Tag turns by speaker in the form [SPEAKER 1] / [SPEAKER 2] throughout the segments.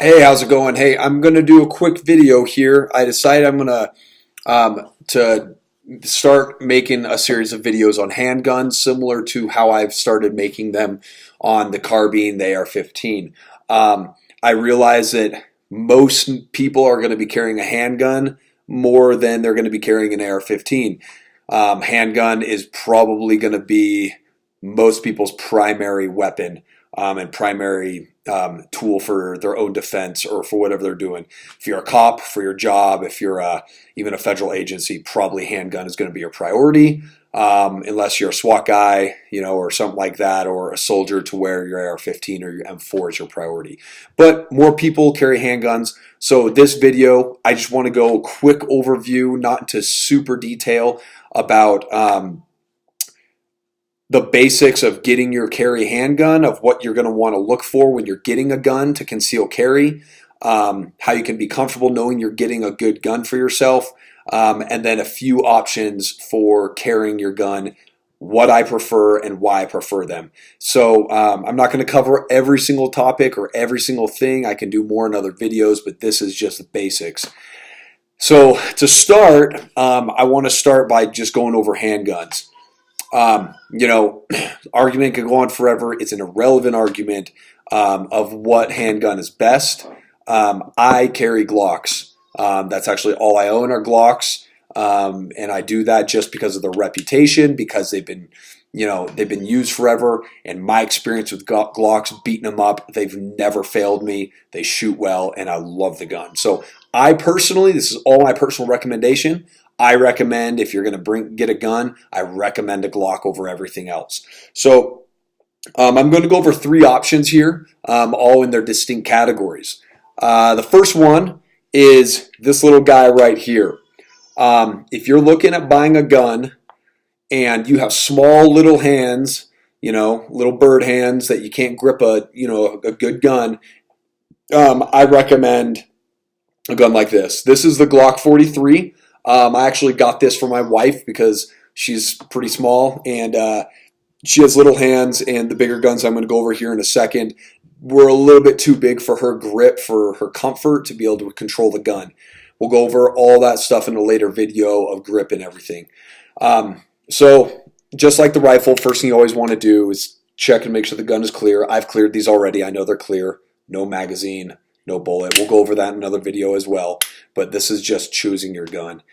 [SPEAKER 1] Hey, how's it going? Hey, I'm gonna do a quick video here. I decided I'm gonna to start making a series of videos on handguns, similar to how I've started making them on the carbine, the AR-15. I realize that most people are going to be carrying a handgun more than they're going to be carrying an AR-15. Handgun is probably going to be most people's primary weapon and primary tool for their own defense or for whatever they're doing. If you're a cop, for your job, if you're even a federal agency, probably handgun is going to be your priority. Unless you're a SWAT guy, or something like that, or a soldier to where your AR-15 or your M4 is your priority. But more people carry handguns. So this video, I just want to go a quick overview, not into super detail about the basics of getting your carry handgun, of what you're going to want to look for when you're getting a gun to conceal carry, how you can be comfortable knowing you're getting a good gun for yourself, and then a few options for carrying your gun, what I prefer and why I prefer them. So I'm not going to cover every single topic or every single thing. I can do more in other videos, but this is just the basics. So to start, I want to start by just going over handguns. Argument could go on forever. It's an irrelevant argument of what handgun is best. I carry Glocks. That's actually all I own are Glocks. And I do that just because of their reputation, because they've been used forever. And my experience with Glocks, beating them up, they've never failed me. They shoot well, and I love the gun. So I personally, this is all my personal recommendation. I recommend, if you're going to get a gun, I recommend a Glock over everything else. So I'm going to go over three options here, all in their distinct categories. The first one is this little guy right here. If you're looking at buying a gun and you have small little hands, little bird hands that you can't grip a good gun, I recommend a gun like this. This is the Glock 43. I actually got this for my wife because she's pretty small and she has little hands, and the bigger guns I'm going to go over here in a second were a little bit too big for her grip, for her comfort to be able to control the gun. We'll go over all that stuff in a later video of grip and everything. So just like the rifle, first thing you always want to do is check and make sure the gun is clear. I've cleared these already. I know they're clear. No magazine, no bullet. We'll go over that in another video as well. But this is just choosing your gun.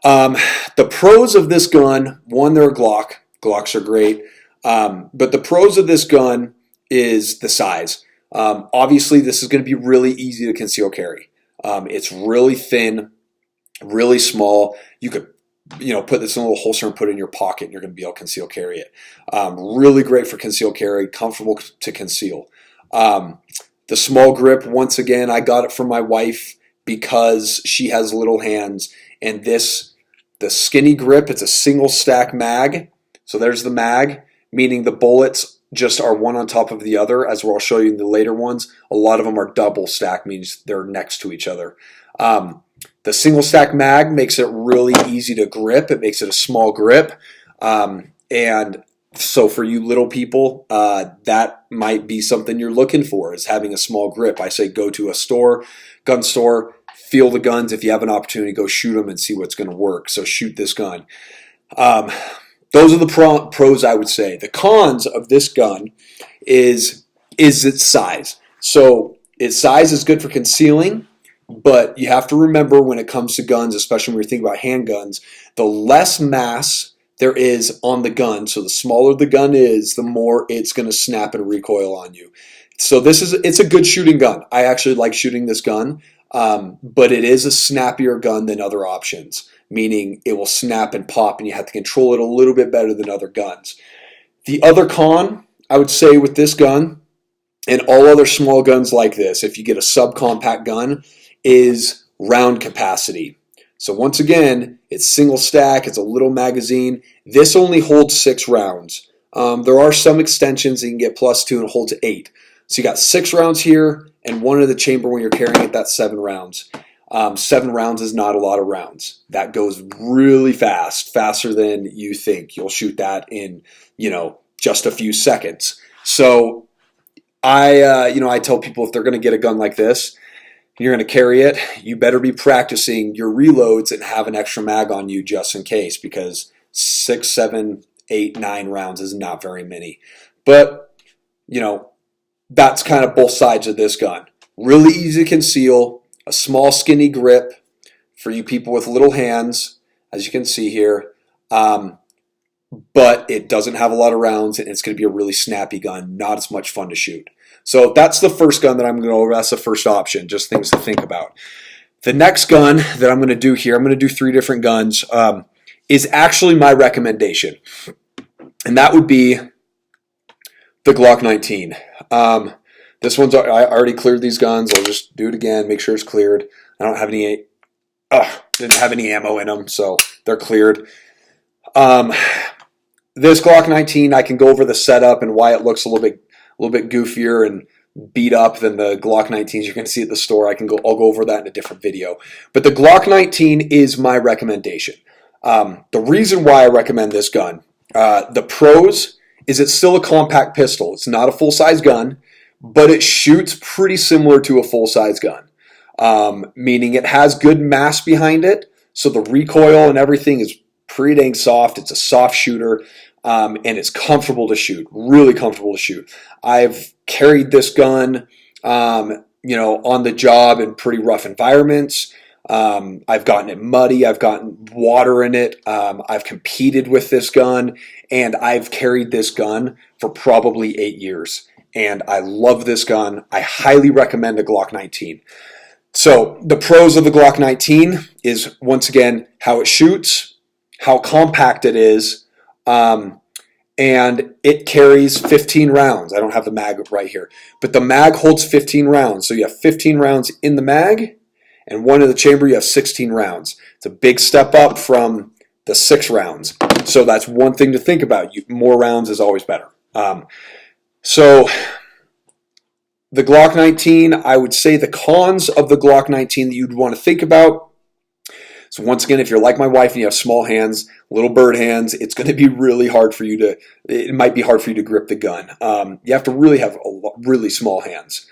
[SPEAKER 1] The pros of this gun, one, they're a Glock. Glocks are great. But the pros of this gun is the size. Obviously, this is going to be really easy to conceal carry. It's really thin, really small. You could put this in a little holster and put it in your pocket, and you're going to be able to conceal carry it. Really great for conceal carry, comfortable to conceal. The small grip, once again, I got it from my wife because she has little hands, and the skinny grip, it's a single stack mag. So there's the mag, meaning the bullets just are one on top of the other, as we'll show you in the later ones. A lot of them are double stack, means they're next to each other. The single stack mag makes it really easy to grip. It makes it a small grip. And so for you little people, that might be something you're looking for, is having a small grip. I say go to a store, gun store, feel the guns. If you have an opportunity, go shoot them and see what's going to work. So shoot this gun. Those are the pros, I would say. The cons of this gun is its size. So its size is good for concealing, but you have to remember when it comes to guns, especially when you're thinking about handguns, the less mass there is on the gun, so the smaller the gun is, the more it's going to snap and recoil on you. So it's a good shooting gun. I actually like shooting this gun, but it is a snappier gun than other options, meaning it will snap and pop, and you have to control it a little bit better than other guns. The other con, I would say, with this gun and all other small guns like this, if you get a subcompact gun, is round capacity. So once again, it's single stack, it's a little magazine. This only holds 6 rounds. There are some extensions that you can get +2 and it holds 8. So you got 6 rounds here, and one in the chamber when you're carrying it, that's 7 rounds. 7 rounds is not a lot of rounds. That goes really fast, faster than you think. You'll shoot that in, just a few seconds. So I tell people if they're going to get a gun like this, you're going to carry it, you better be practicing your reloads and have an extra mag on you just in case, because 6, 7, 8, 9 rounds is not very many. But, that's kind of both sides of this gun. Really easy to conceal, a small skinny grip for you people with little hands, as you can see here. But it doesn't have a lot of rounds, and it's going to be a really snappy gun, not as much fun to shoot. So that's the first gun that I'm going to go over. That's the first option, just things to think about. The next gun that I'm going to do here, I'm going to do 3 different guns, is actually my recommendation. And that would be the Glock 19. This one's, I already cleared these guns. I'll just do it again, make sure it's cleared. I don't have any, didn't have any ammo in them, so they're cleared. This Glock 19, I can go over the setup and why it looks a little bit goofier and beat up than the Glock 19s you're going to see at the store. I'll go over that in a different video. But the Glock 19 is my recommendation. The reason why I recommend this gun, the pros is it's still a compact pistol. It's not a full-size gun, but it shoots pretty similar to a full-size gun, meaning it has good mass behind it, so the recoil and everything is pretty dang soft. It's a soft shooter, and it's comfortable to shoot, really comfortable to shoot. I've carried this gun, on the job in pretty rough environments. I've gotten it muddy. I've gotten water in it. I've competed with this gun, and I've carried this gun for probably 8 years. And I love this gun. I highly recommend the Glock 19. So the pros of the Glock 19 is, once again, how it shoots, how compact it is, and it carries 15 rounds. I don't have the mag right here, but the mag holds 15 rounds. So you have 15 rounds in the mag, and one in the chamber, you have 16 rounds. It's a big step up from the 6 rounds. So that's one thing to think about. More rounds is always better. So the Glock 19, I would say the cons of the Glock 19 that you'd want to think about. So once again, if you're like my wife and you have small hands, little bird hands, it's going to be really hard for you to, it might be hard for you to grip the gun. You have to really have really small hands.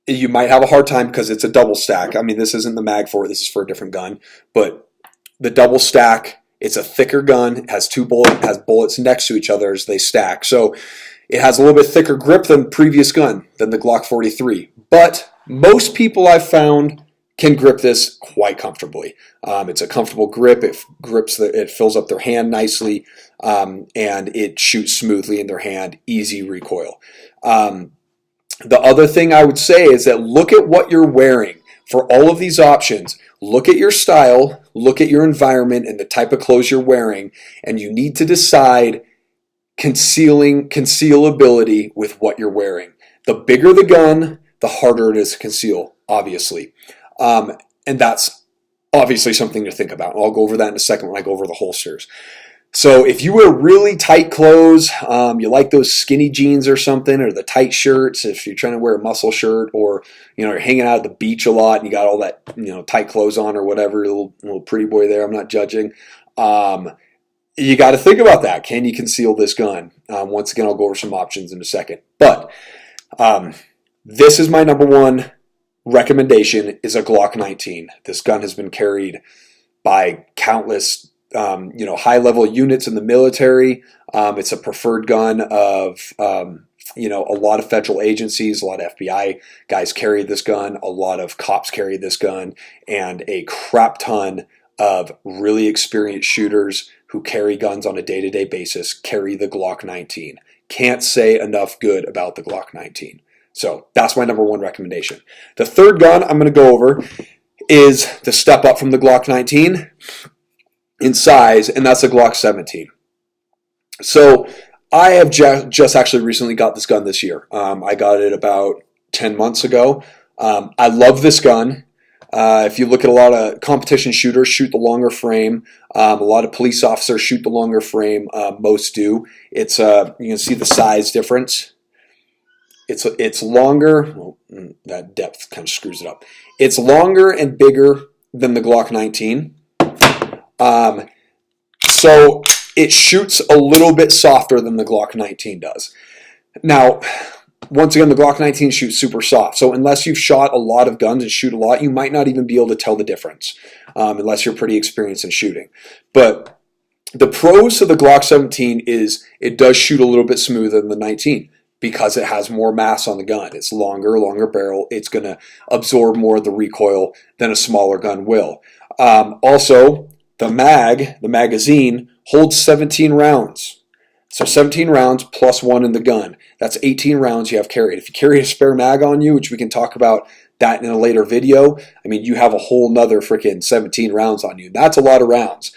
[SPEAKER 1] You might have a hard time because it's a double stack. I mean, this isn't the mag for it. This is for a different gun. But the double stack, it's a thicker gun. It has bullets next to each other as they stack. So it has a little bit thicker grip than the previous gun, than the Glock 43. But most people I've found can grip this quite comfortably. It's a comfortable grip. It fills up their hand nicely, and it shoots smoothly in their hand. Easy recoil. The other thing I would say is that look at what you're wearing. For all of these options, look at your style, look at your environment and the type of clothes you're wearing, and you need to decide concealability with what you're wearing. The bigger the gun, the harder it is to conceal, obviously. And that's obviously something to think about. And I'll go over that in a second when I go over the holsters. So if you wear really tight clothes, you like those skinny jeans or something, or the tight shirts, if you're trying to wear a muscle shirt, or you're hanging out at the beach a lot and you got all that tight clothes on or whatever, little pretty boy there, I'm not judging. You got to think about that. Can you conceal this gun? Once again, I'll go over some options in a second. But this is my number one recommendation, is a Glock 19. This gun has been carried by countless high-level units in the military. It's a preferred gun of a lot of federal agencies. A lot of FBI guys carry this gun. A lot of cops carry this gun, and a crap ton of really experienced shooters who carry guns on a day-to-day basis carry the Glock 19. Can't say enough good about the Glock 19. So that's my number one recommendation. The third gun I'm going to go over is the step up from the Glock 19 in size, and that's the Glock 17. So I have just actually recently got this gun this year. I got it about 10 months ago. I love this gun. If you look at a lot of competition shooters, shoot the longer frame. A lot of police officers shoot the longer frame. Most do. It's you can see the size difference. It's longer. Well, that depth kind of screws it up. It's longer and bigger than the Glock 19. So it shoots a little bit softer than the Glock 19 does. Now, Once again, the Glock 19 shoots super soft. So unless you've shot a lot of guns and shoot a lot, you might not even be able to tell the difference unless you're pretty experienced in shooting. But the pros to the Glock 17 is it does shoot a little bit smoother than the 19 because it has more mass on the gun. It's longer barrel. It's going to absorb more of the recoil than a smaller gun will. Also, the magazine, holds 17 rounds. So 17 rounds plus 1 in the gun. That's 18 rounds you have carried. If you carry a spare mag on you, which we can talk about that in a later video, I mean, you have a whole nother freaking 17 rounds on you. That's a lot of rounds.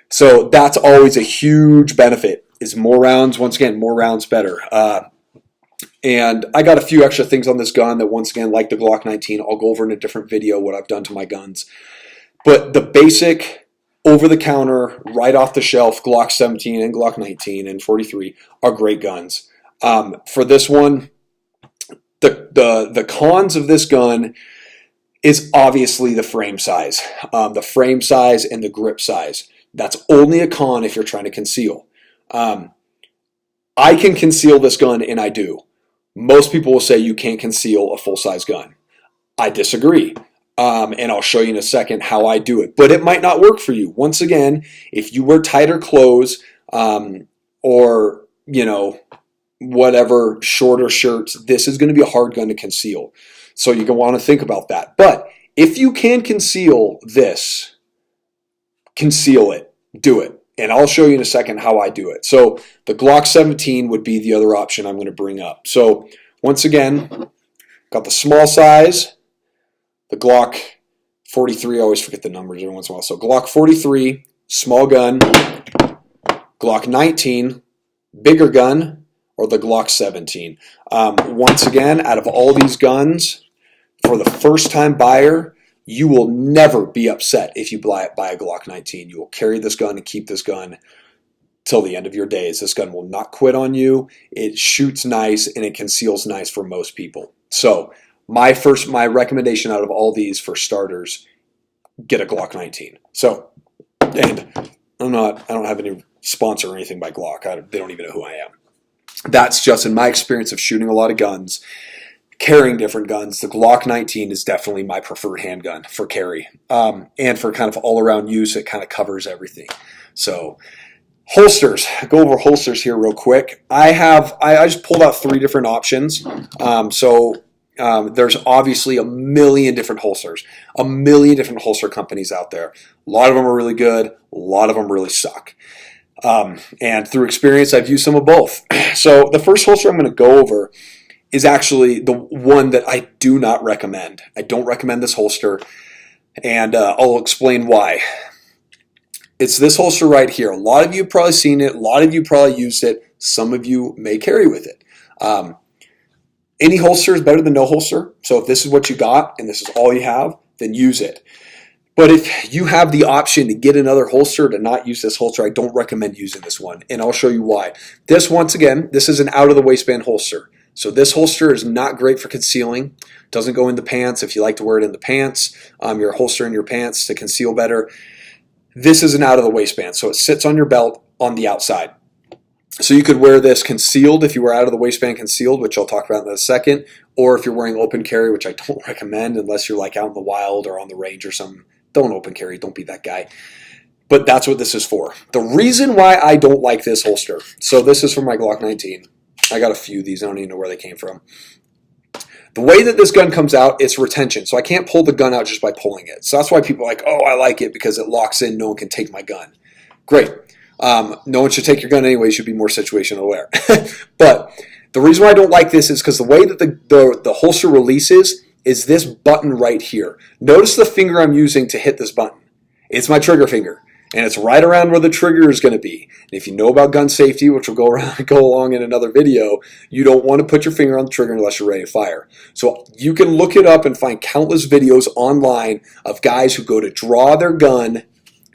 [SPEAKER 1] So that's always a huge benefit, is more rounds. Once again, more rounds better. And I got a few extra things on this gun that, once again, like the Glock 19, I'll go over in a different video what I've done to my guns. But the basic, over-the-counter, right off the shelf Glock 17 and Glock 19 and 43 are great guns. For this one, the cons of this gun is obviously the frame size. The frame size and the grip size. That's only a con if you're trying to conceal. I can conceal this gun, and I do. Most people will say you can't conceal a full-size gun. I disagree. And I'll show you in a second how I do it. But it might not work for you. Once again, if you wear tighter clothes or, whatever, shorter shirts, this is going to be a hard gun to conceal. So you're going to want to think about that. But if you can conceal this, conceal it. Do it. And I'll show you in a second how I do it. So the Glock 17 would be the other option I'm going to bring up. So once again, got the small size, the Glock 43. I always forget the numbers every once in a while. So Glock 43, small gun, Glock 19, bigger gun, or the Glock 17. Once again, out of all these guns, for the first-time buyer, you will never be upset if you buy a Glock 19. You will carry this gun and keep this gun till the end of your days. This gun will not quit on you. It shoots nice and it conceals nice for most people. So my recommendation out of all these for starters, get a Glock 19. So, and I don't have any sponsor or anything by Glock. They don't even know who I am. That's just in my experience of shooting a lot of guns. Carrying different guns, the Glock 19 is definitely my preferred handgun for carry. And for kind of all-around use, it kind of covers everything. So, holsters. Go over holsters here real quick. I just pulled out 3 different options. There's obviously a million different holsters, a million different holster companies out there. A lot of them are really good. A lot of them really suck. And through experience, I've used some of both. So the first holster I'm going to go over is actually the one that I do not recommend. I don't recommend this holster, and I'll explain why. It's this holster right here. A lot of you have probably seen it. A lot of you probably used it. Some of you may carry with it. Any holster is better than no holster. So if this is what you got and this is all you have, then use it. But if you have the option to get another holster, to not use this holster, I don't recommend using this one. And I'll show you why. This, once again, this is an out-of-the-waistband holster. So this holster is not great for concealing. Doesn't go in the pants if you like to wear it in the pants. Your holster in your pants to conceal better. This is an out-of-the-waistband. So it sits on your belt on the outside. So you could wear this concealed if you were out of the waistband concealed, which I'll talk about in a second, or if you're wearing open carry, which I don't recommend unless you're like out in the wild or on the range or something. Don't open carry. Don't be that guy. But that's what this is for. The reason why I don't like this holster, so this is from my Glock 19. I got a few of these. I don't even know where they came from. The way that this gun comes out, it's retention. So I can't pull the gun out just by pulling it. So that's why people are like, oh, I like it because it locks in. No one can take my gun. Great. No one should take your gun anyway. You should be more situational aware. But the reason why I don't like this is because the way that the holster releases is this button right here. Notice the finger I'm using to hit this button. It's my trigger finger. And it's right around where the trigger is going to be. And if you know about gun safety, which will go along in another video, you don't want to put your finger on the trigger unless you're ready to fire. So you can look it up and find countless videos online of guys who go to draw their gun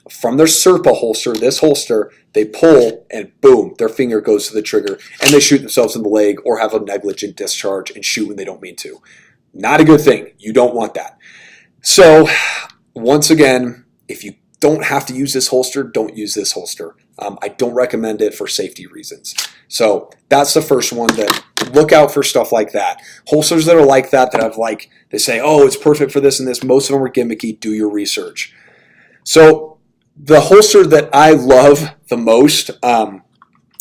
[SPEAKER 1] from their Serpa holster, this holster, they pull and boom, their finger goes to the trigger and they shoot themselves in the leg or have a negligent discharge and shoot when they don't mean to. Not a good thing. You don't want that. So once again, if you don't have to use this holster, don't use this holster. I don't recommend it for safety reasons. So that's the first one. That look out for stuff like that. Holsters that are like that have like, they say, oh, it's perfect for this and this. Most of them are gimmicky. Do your research. So the holster that I love the most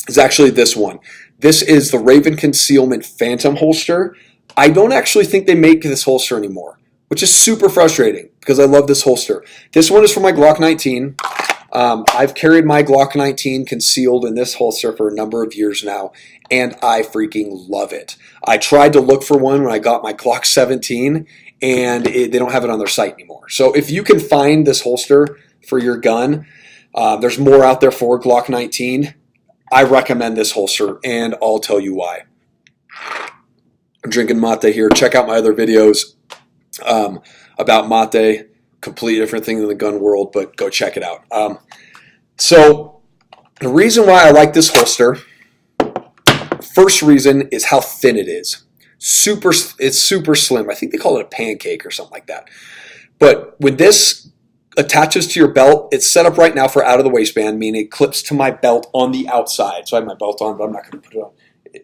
[SPEAKER 1] is actually this one. This is the Raven Concealment Phantom holster. I don't actually think they make this holster anymore, which is super frustrating because I love this holster. This one is for my Glock 19. I've carried my Glock 19 concealed in this holster for a number of years now, and I freaking love it. I tried to look for one when I got my Glock 17, and they don't have it on their site anymore. So if you can find this holster for your gun, there's more out there for Glock 19. I recommend this holster, and I'll tell you why. I'm drinking mate here. Check out my other videos about mate. Completely different thing in the gun world, but go check it out. So the reason why I like this holster, first reason is how thin it is. It's super slim. I think they call it a pancake or something like that. But when this attaches to your belt, it's set up right now for out of the waistband, meaning it clips to my belt on the outside. So I have my belt on, but I'm not going to put it on.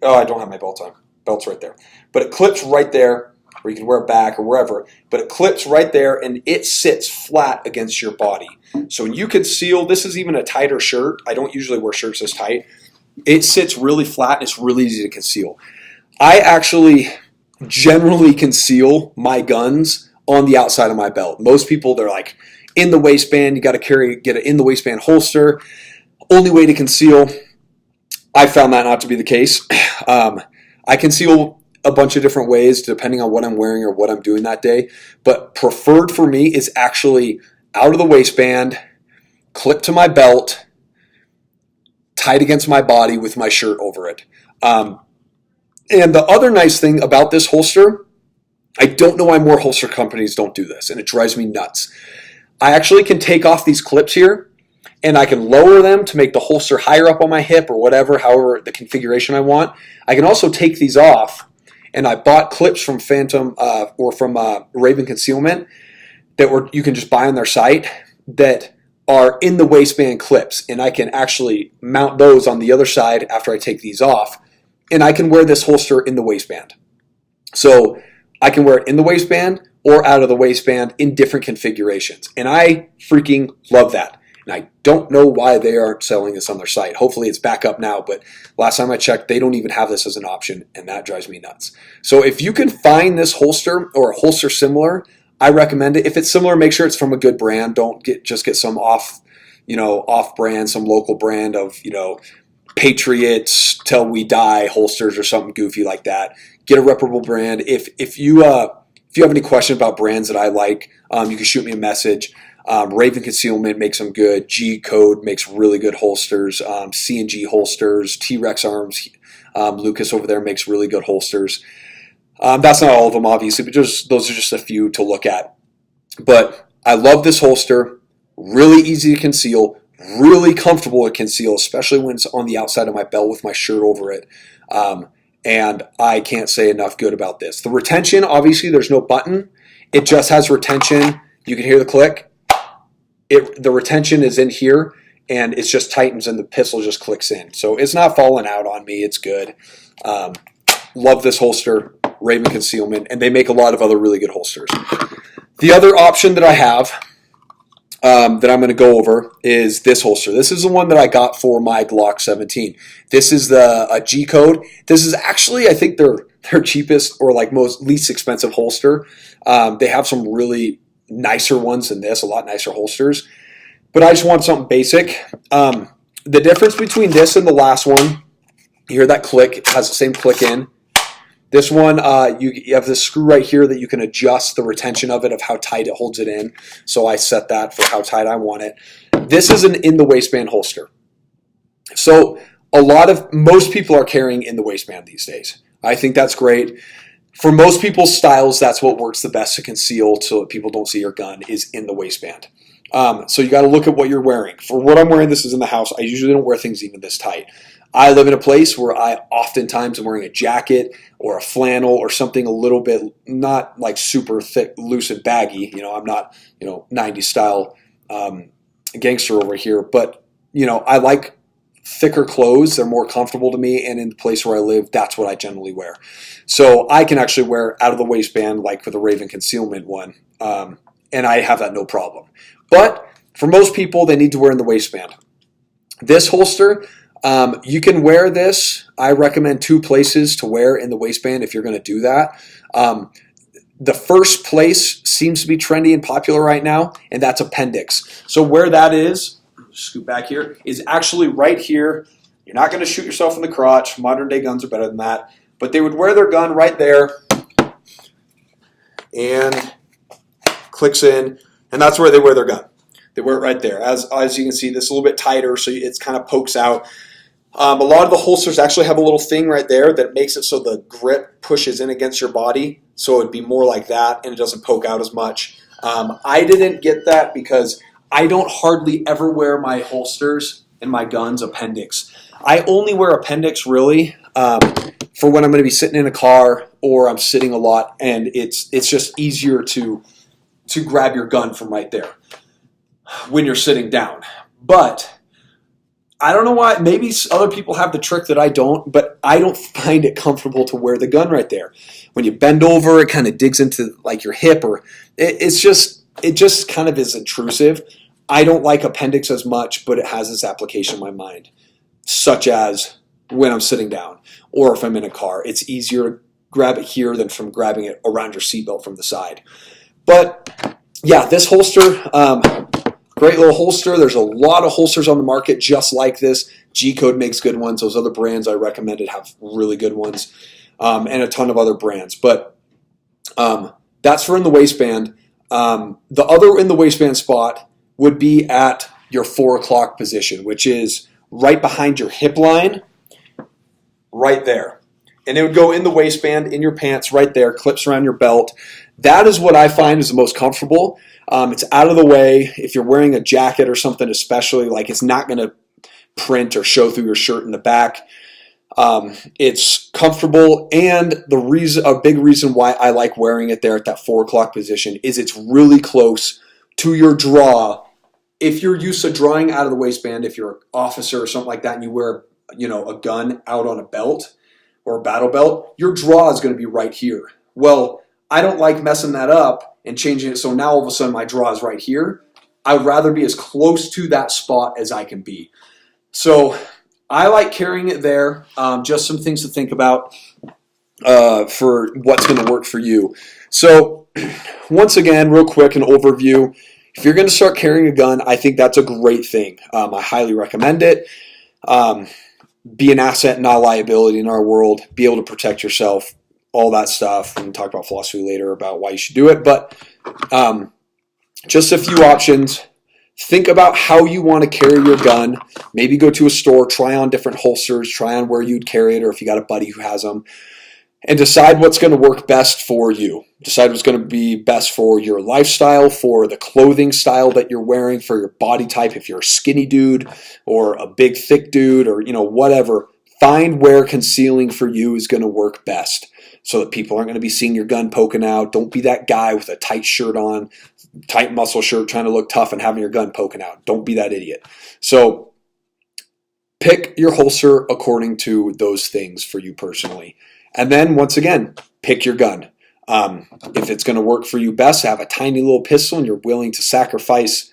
[SPEAKER 1] Oh, I don't have my belt on. Belt's right there. But it clips right there, or you can wear it back or wherever. But it clips right there, and it sits flat against your body. So when you conceal, this is even a tighter shirt. I don't usually wear shirts this tight. It sits really flat, and it's really easy to conceal. I actually generally conceal my guns on the outside of my belt. Most people, they're like, in the waistband, you got to get an in the waistband holster. Only way to conceal. I found that not to be the case. I conceal a bunch of different ways depending on what I'm wearing or what I'm doing that day. But preferred for me is actually out of the waistband, clipped to my belt, tied against my body with my shirt over it. And the other nice thing about this holster, I don't know why more holster companies don't do this, and it drives me nuts. I actually can take off these clips here, and I can lower them to make the holster higher up on my hip or whatever, however the configuration I want. I can also take these off, and I bought clips from Phantom or from Raven Concealment that you can just buy on their site that are in the waistband clips, and I can actually mount those on the other side after I take these off, and I can wear this holster in the waistband. So I can wear it in the waistband or out of the waistband in different configurations, and I freaking love that. And I don't know why they aren't selling this on their site. Hopefully it's back up now, but last time I checked, they don't even have this as an option, and that drives me nuts. So if you can find this holster or a holster similar, I recommend it. If it's similar, make sure it's from a good brand. Don't just get some off brand, some local brand of, Patriots Till We Die holsters or something goofy like that. Get a reputable brand. If you have any question about brands that I like, you can shoot me a message. Raven Concealment makes them good. G Code makes really good holsters. C&G holsters. T-Rex Arms. Lucas over there makes really good holsters. That's not all of them, obviously, but those are just a few to look at. But I love this holster. Really easy to conceal. Really comfortable to conceal, especially when it's on the outside of my belt with my shirt over it. And I can't say enough good about this. The retention, obviously, there's no button. It just has retention. You can hear the click. The retention is in here, and it just tightens, and the pistol just clicks in. So it's not falling out on me. It's good. Love this holster, Raven Concealment, and they make a lot of other really good holsters. The other option that I have that I'm going to go over is this holster. This is the one that I got for my Glock 17. This is the G Code. This is actually, I think, their cheapest or least expensive holster. They have some really nicer ones than this, a lot nicer holsters. But I just want something basic. The difference between this and the last one, you hear that click, it has the same click in. This one, you have this screw right here that you can adjust the retention of it, of how tight it holds it in. So I set that for how tight I want it. This is an in the waistband holster. So most people are carrying in the waistband these days. I think that's great. For most people's styles, that's what works the best to conceal so that people don't see your gun, is in the waistband. So you got to look at what you're wearing. For what I'm wearing, this is in the house. I usually don't wear things even this tight. I live in a place where I oftentimes am wearing a jacket or a flannel or something a little bit, not like super thick, loose and baggy. I'm not, 90s style gangster over here, but I like thicker clothes. They're more comfortable to me, and in the place where I live, that's what I generally wear. So I can actually wear out of the waistband, like with the Raven Concealment one, and I have that no problem. But for most people, they need to wear in the waistband. This holster, you can wear this. I recommend 2 places to wear in the waistband if you're going to do that. The first place seems to be trendy and popular right now, and that's appendix. So where that is, scoot back here, is actually right here. You're not going to shoot yourself in the crotch. Modern day guns are better than that. But they would wear their gun right there and clicks in, and that's where they wear their gun. They wear it right there. As you can see, this is a little bit tighter, so it kind of pokes out. A lot of the holsters actually have a little thing right there that makes it so the grip pushes in against your body, so it'd be more like that, and it doesn't poke out as much. I didn't get that because I don't hardly ever wear my holsters and my guns appendix. I only wear appendix really for when I'm going to be sitting in a car or I'm sitting a lot, and it's just easier to grab your gun from right there when you're sitting down. But I don't know why. Maybe other people have the trick that I don't, but I don't find it comfortable to wear the gun right there. When you bend over, it kind of digs into like your hip, or it just kind of is intrusive. I don't like appendix as much, but it has its application in my mind, such as when I'm sitting down or if I'm in a car. It's easier to grab it here than from grabbing it around your seatbelt from the side. But yeah, this holster, great little holster. There's a lot of holsters on the market just like this. G-Code makes good ones. Those other brands I recommended have really good ones, and a ton of other brands. But that's for in the waistband. The other in the waistband spot would be at your 4 o'clock position, which is right behind your hip line, right there. And it would go in the waistband, in your pants, right there, clips around your belt. That is what I find is the most comfortable. It's out of the way. If you're wearing a jacket or something especially, like it's not going to print or show through your shirt in the back. It's comfortable, and a big reason why I like wearing it there at that 4 o'clock position is it's really close to your draw. If you're used to drawing out of the waistband, if you're an officer or something like that, and you wear a gun out on a belt or a battle belt, your draw is going to be right here. Well, I don't like messing that up and changing it so now all of a sudden my draw is right here. I'd rather be as close to that spot as I can be. So I like carrying it there. Just some things to think about for what's going to work for you. So once again, real quick, an overview. If you're going to start carrying a gun, I think that's a great thing. I highly recommend it. Be an asset, not a liability in our world. Be able to protect yourself, all that stuff. We can talk about philosophy later about why you should do it. But just a few options. Think about how you want to carry your gun. Maybe go to a store, try on different holsters, try on where you'd carry it, or if you got a buddy who has them, and decide what's going to work best for you. Decide what's going to be best for your lifestyle, for the clothing style that you're wearing, for your body type. If you're a skinny dude or a big thick dude or whatever, find where concealing for you is going to work best so that people aren't going to be seeing your gun poking out. Don't be that guy with a tight shirt on, tight muscle shirt, trying to look tough and having your gun poking out. Don't be that idiot. So pick your holster according to those things for you personally. And then once again, pick your gun. If it's going to work for you best, have a tiny little pistol and you're willing to sacrifice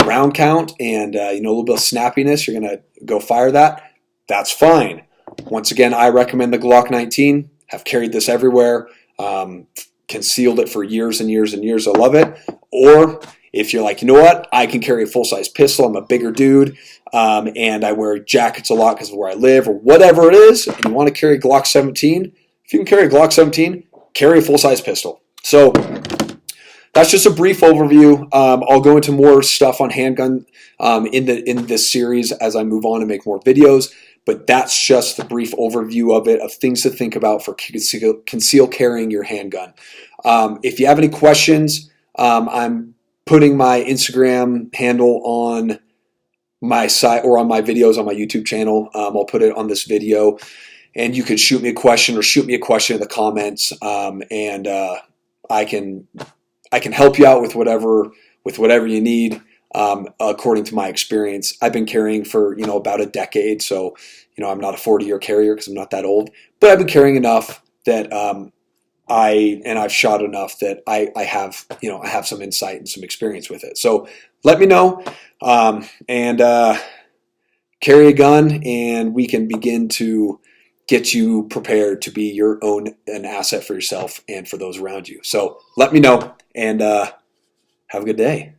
[SPEAKER 1] round count and a little bit of snappiness, you're going to go fire that, that's fine. Once again, I recommend the Glock 19. Have carried this everywhere. Concealed it for years and years and years. I love it. Or if you're like, I can carry a full-size pistol. I'm a bigger dude, and I wear jackets a lot because of where I live, or whatever it is, and you want to carry a Glock 17, if you can carry a Glock 17, carry a full-size pistol. So that's just a brief overview. I'll go into more stuff on handgun in this series as I move on and make more videos. But that's just the brief overview of it, of things to think about for conceal carrying your handgun. If you have any questions, I'm putting my Instagram handle on my site or on my videos on my YouTube channel. I'll put it on this video, and you can shoot me a question or shoot me a question in the comments, and I can help you out with whatever you need. according to my experience. I've been carrying for, about a decade. So, I'm not a 40-year carrier because I'm not that old, but I've been carrying enough that I've shot enough that I have, I have some insight and some experience with it. So let me know, and carry a gun, and we can begin to get you prepared to be your own an asset for yourself and for those around you. So let me know, and have a good day.